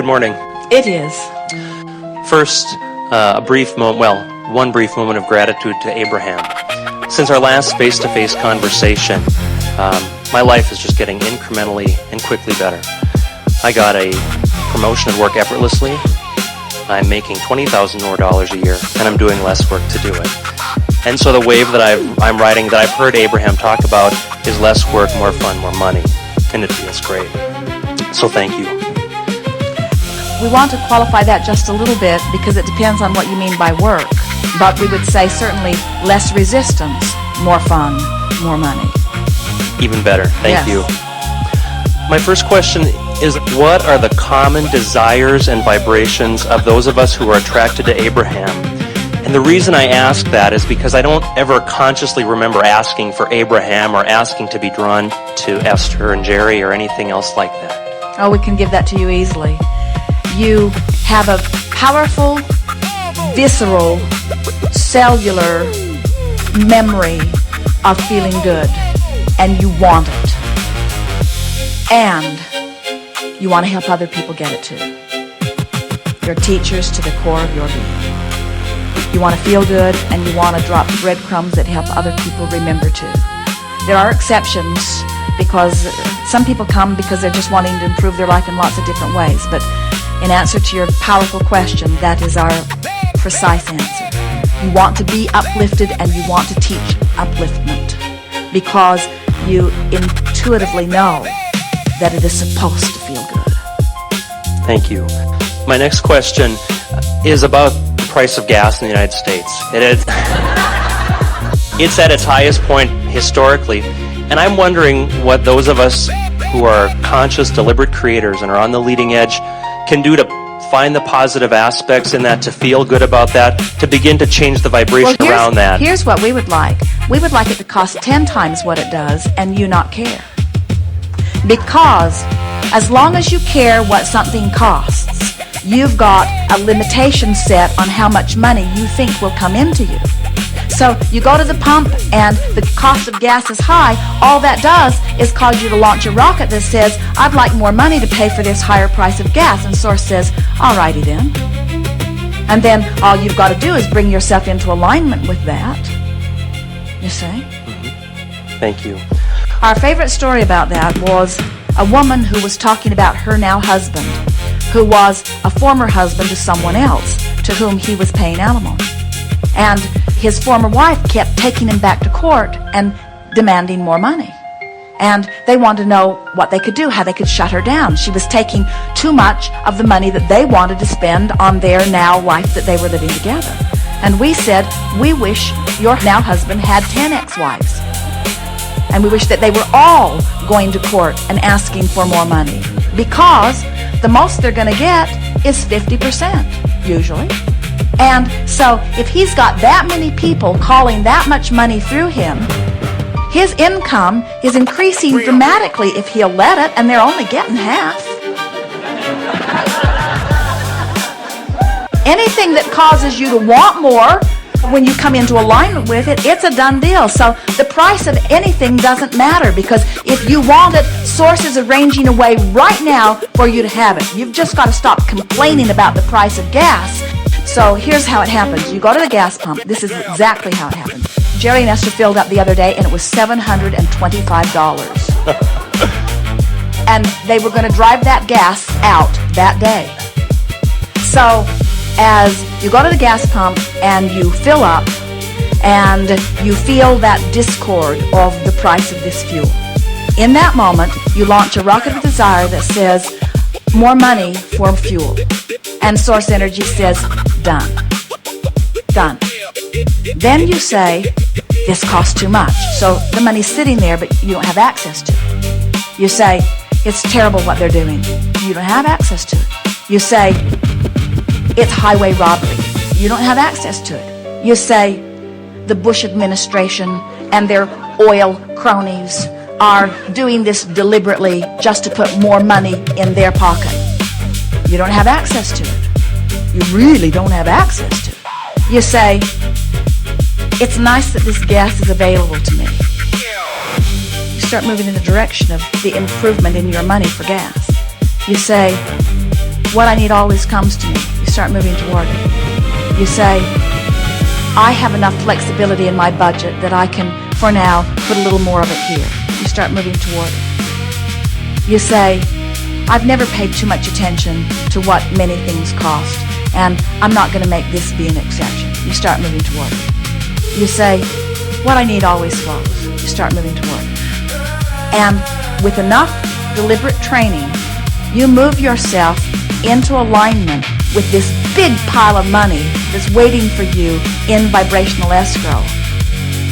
Good morning. It is. First, one brief moment of gratitude to Abraham. Since our last face-to-face conversation, my life is just getting incrementally and quickly better. I got a promotion at work effortlessly. I'm making $20,000 more a year, and I'm doing less work to do it. And so the wave that I'm riding, that I've heard Abraham talk about, is less work, more fun, more money. And it feels great. So thank you. We want to qualify that just a little bit because it depends on what you mean by work. But we would say certainly less resistance, more fun, more money. Even better. Thank Yes. you. My first question is, what are the common desires and vibrations of those of us who are attracted to Abraham? And the reason I ask that is because I don't ever consciously remember asking for Abraham or asking to be drawn to Esther and Jerry or anything else like that. Oh, we can give that to you easily. You have a powerful, visceral, cellular memory of feeling good, and you want it. And you want to help other people get it too. You're teachers to the core of your being. You want to feel good, and you want to drop breadcrumbs that help other people remember too. There are exceptions, because some people come because they're just wanting to improve their life in lots of different ways. But in answer to your powerful question, that is our precise answer. You want to be uplifted, and you want to teach upliftment because you intuitively know that it is supposed to feel good. Thank you. My next question is about the price of gas in the United States. It's at its highest point historically, and I'm wondering what those of us who are conscious, deliberate creators and are on the leading edge can do to find the positive aspects in that, to feel good about that, to begin to change the vibration around that. Here's what we would like. We would like it to cost 10 times what it does and you not care. Because as long as you care what something costs, you've got a limitation set on how much money you think will come into you. So you go to the pump and the cost of gas is high. All that does is cause you to launch a rocket that says, I'd like more money to pay for this higher price of gas. And Source says, alrighty then. And then all you've got to do is bring yourself into alignment with that. You see? Mm-hmm. Thank you. Our favorite story about that was a woman who was talking about her now husband, who was a former husband to someone else to whom he was paying alimony. And his former wife kept taking him back to court and demanding more money. And they wanted to know what they could do, how they could shut her down. She was taking too much of the money that they wanted to spend on their now life that they were living together. And we said, we wish your now husband had 10 ex-wives. And we wish that they were all going to court and asking for more money. Because the most they're going to get is 50%, usually. And so if he's got that many people calling that much money through him, his income is increasing dramatically if he'll let it, and they're only getting half. Anything that causes you to want more, when you come into alignment with it, it's a done deal. So the price of anything doesn't matter, because if you want it, Source is arranging a way right now for you to have it. You've just got to stop complaining about the price of gas. So here's how it happens. You go to the gas pump. This is exactly how it happens. Jerry and Esther filled up the other day, and it was $725. And they were going to drive that gas out that day. So as you go to the gas pump and you fill up and you feel that discord of the price of this fuel, in that moment you launch a rocket of desire that says, more money for fuel. And Source Energy says, done. Done. Then you say, this costs too much. So the money's sitting there, but you don't have access to it. You say, it's terrible what they're doing. You don't have access to it. You say, it's highway robbery. You don't have access to it. You say, the Bush administration and their oil cronies are doing this deliberately just to put more money in their pocket. You don't have access to it. You really don't have access to it. You say, it's nice that this gas is available to me. You start moving in the direction of the improvement in your money for gas. You say, what I need always comes to me. You start moving toward it. You say, I have enough flexibility in my budget that I can, for now, put a little more of it here. You start moving toward it. You say, I've never paid too much attention to what many things cost, and I'm not going to make this be an exception. You start moving toward it. You say, what I need always flows. You start moving toward it. And with enough deliberate training, you move yourself into alignment with this big pile of money that's waiting for you in vibrational escrow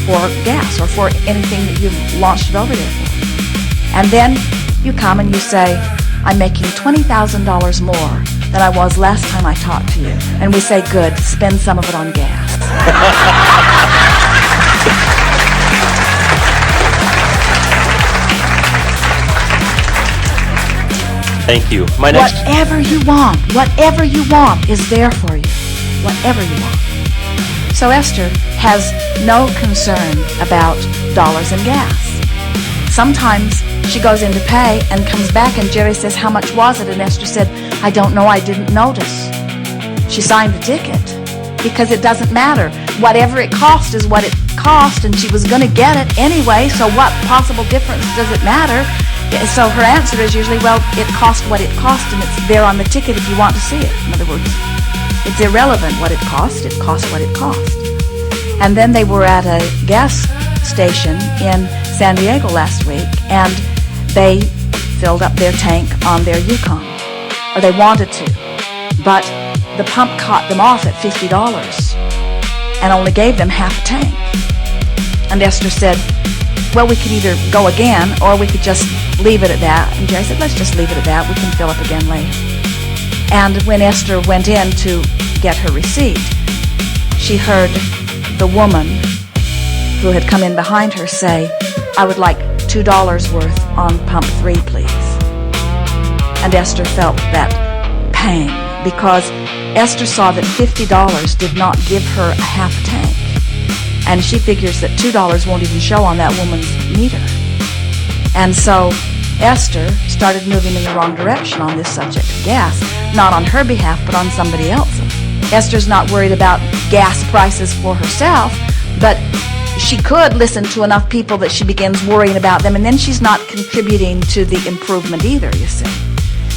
for gas or for anything that you've launched it over there for. And then you come and you say, I'm making $20,000 more than I was last time I talked to you. And we say, good, spend some of it on gas. Thank you. Whatever you want is there for you. Whatever you want. So Esther has no concern about dollars and gas. Sometimes she goes in to pay and comes back and Jerry says, how much was it? And Esther said, I don't know, I didn't notice. She signed the ticket because it doesn't matter. Whatever it cost is what it cost, and she was going to get it anyway, so what possible difference does it matter? So her answer is usually, well, it cost what it cost, and it's there on the ticket if you want to see it. In other words, it's irrelevant what it cost what it cost. And then they were at a gas station in San Diego last week, and they filled up their tank on their Yukon, or they wanted to, but the pump cut them off at $50 and only gave them half a tank. And Esther said, well, we could either go again or we could just leave it at that. And Jerry said, let's just leave it at that. We can fill up again later. And when Esther went in to get her receipt, she heard the woman who had come in behind her say, I would like $2 worth on pump 3, please. And Esther felt that pang because Esther saw that $50 did not give her a half a tank. And she figures that $2 won't even show on that woman's meter. And so Esther started moving in the wrong direction on this subject of gas, not on her behalf, but on somebody else's. Esther's not worried about gas prices for herself, but she could listen to enough people that she begins worrying about them, and then she's not contributing to the improvement either, you see.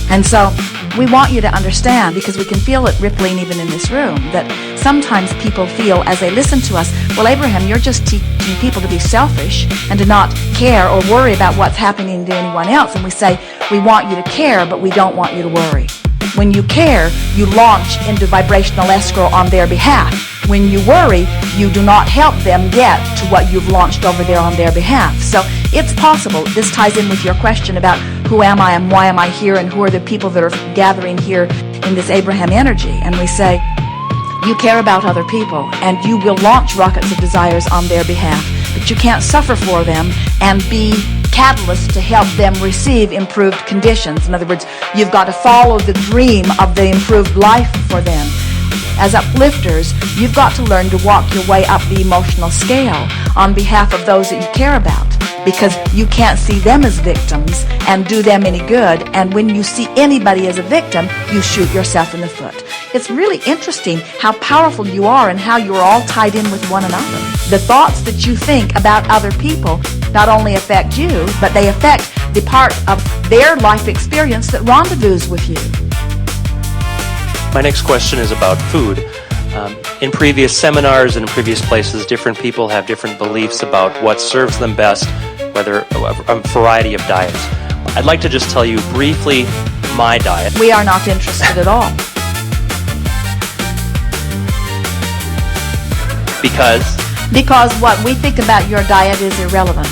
And so we want you to understand, because we can feel it rippling even in this room, that sometimes people feel as they listen to us, well, Abraham, you're just teaching people to be selfish and to not care or worry about what's happening to anyone else. And we say, we want you to care, but we don't want you to worry. When you care, you launch into vibrational escrow on their behalf. When you worry, you do not help them get to what you've launched over there on their behalf. So it's possible. This ties in with your question about who am I and why am I here and who are the people that are gathering here in this Abraham energy. And we say, you care about other people and you will launch rockets of desires on their behalf, but you can't suffer for them and be catalyst to help them receive improved conditions. In other words, you've got to follow the dream of the improved life for them. As uplifters, you've got to learn to walk your way up the emotional scale on behalf of those that you care about, because you can't see them as victims and do them any good. And when you see anybody as a victim, you shoot yourself in the foot. It's really interesting how powerful you are and how you're all tied in with one another. The thoughts that you think about other people not only affect you, but they affect the part of their life experience that rendezvous with you. My next question is about food. In previous seminars and in previous places, different people have different beliefs about what serves them best, whether a variety of diets. I'd like to just tell you briefly my diet. We are not interested at all. Because what we think about your diet is irrelevant.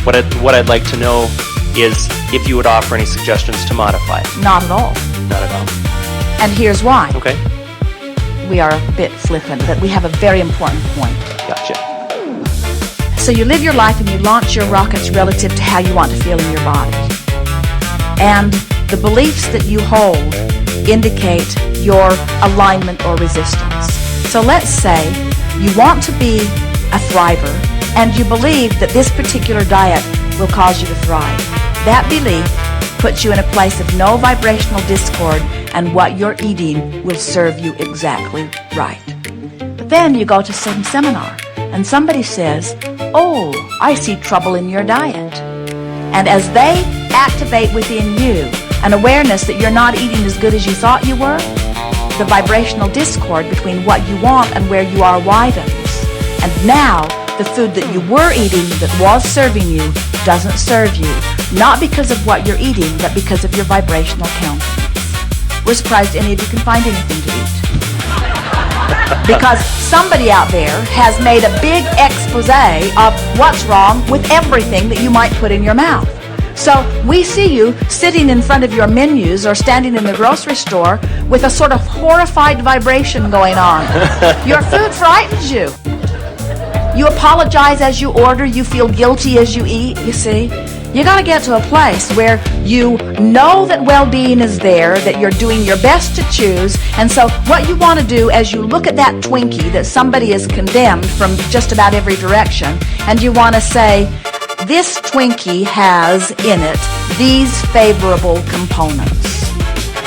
What I'd like to know is if you would offer any suggestions to modify it. Not at all. Not at all. And here's why. Okay. We are a bit flippant, but we have a very important point. Gotcha. So you live your life and you launch your rockets relative to how you want to feel in your body. And the beliefs that you hold indicate your alignment or resistance. So let's say you want to be a thriver and you believe that this particular diet will cause you to thrive. That belief puts you in a place of no vibrational discord and what you're eating will serve you exactly right. But then you go to some seminar and somebody says, "Oh, I see trouble in your diet." And as they activate within you an awareness that you're not eating as good as you thought you were, the vibrational discord between what you want and where you are widens. And now the food that you were eating that was serving you doesn't serve you, not because of what you're eating, but because of your vibrational countenance. We're surprised any of you can find anything to eat. Because somebody out there has made a big expose of what's wrong with everything that you might put in your mouth. So we see you sitting in front of your menus or standing in the grocery store with a sort of horrified vibration going on. Your food frightens you. You apologize as you order. You feel guilty as you eat, you see. You got to get to a place where you know that well-being is there, that you're doing your best to choose. And so what you want to do as you look at that Twinkie that somebody has condemned from just about every direction, and you want to say, this Twinkie has in it these favorable components.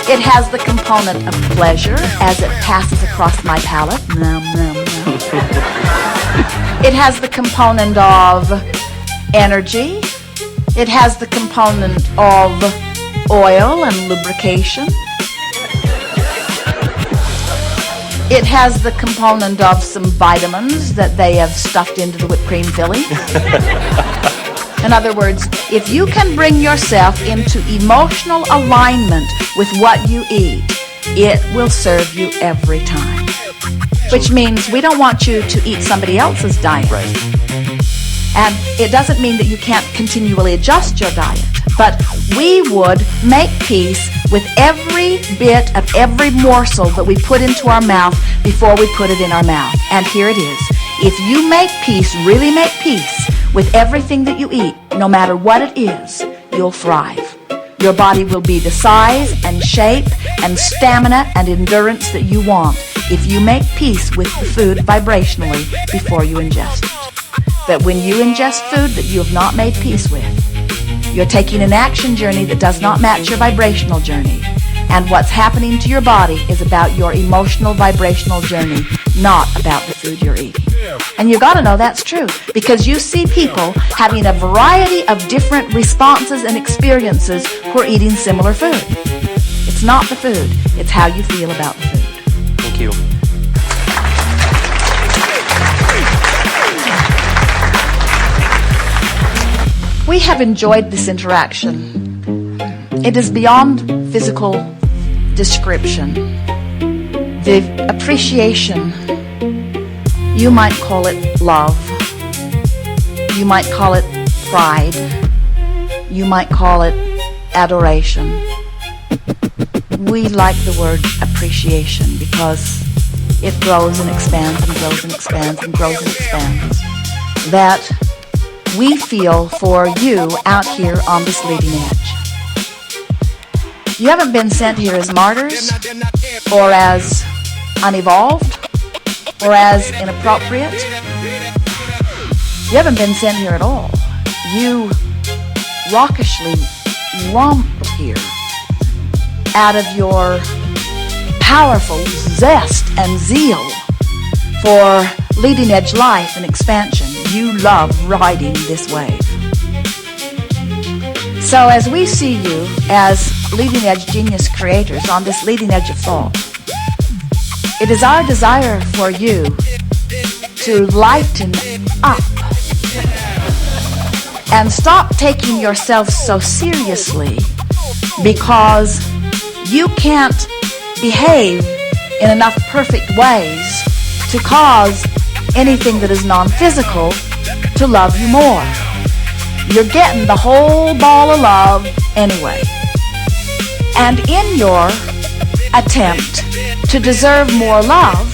It has the component of pleasure as it passes across my palate. Nom, nom, nom. It has the component of energy. It has the component of oil and lubrication. It has the component of some vitamins that they have stuffed into the whipped cream filling. In other words, if you can bring yourself into emotional alignment with what you eat, it will serve you every time. Which means we don't want you to eat somebody else's diet. Right. And it doesn't mean that you can't continually adjust your diet. But we would make peace with every bit of every morsel that we put into our mouth before we put it in our mouth. And here it is. If you make peace, really make peace with everything that you eat, no matter what it is, you'll thrive. Your body will be the size and shape and stamina and endurance that you want if you make peace with the food vibrationally before you ingest it. But when you ingest food that you have not made peace with, you're taking an action journey that does not match your vibrational journey. And what's happening to your body is about your emotional vibrational journey, not about the food you're eating. And you got to know that's true, because you see people having a variety of different responses and experiences who are eating similar food. It's not the food, it's how you feel about the food. Thank you. We have enjoyed this interaction. It is beyond physical description. The appreciation, you might call it love, you might call it pride, you might call it adoration. We like the word appreciation because it grows and expands and grows and expands and grows and expands. That we feel for you out here on this leading edge. You haven't been sent here as martyrs or as unevolved or as inappropriate. You haven't been sent here at all. You rockishly romped here out of your powerful zest and zeal for leading edge life and expansion. You love riding this wave. So as we see you as leading edge genius creators on this leading edge of thought, it is our desire for you to lighten up and stop taking yourself so seriously because you can't behave in enough perfect ways to cause anything that is non-physical to love you more. You're getting the whole ball of love anyway. And in your attempt to deserve more love,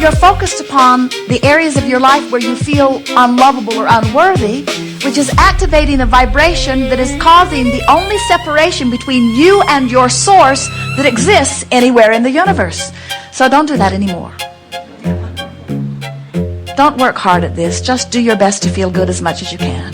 you're focused upon the areas of your life where you feel unlovable or unworthy, which is activating a vibration that is causing the only separation between you and your source that exists anywhere in the universe. So don't do that anymore. Don't work hard at this. Just do your best to feel good as much as you can.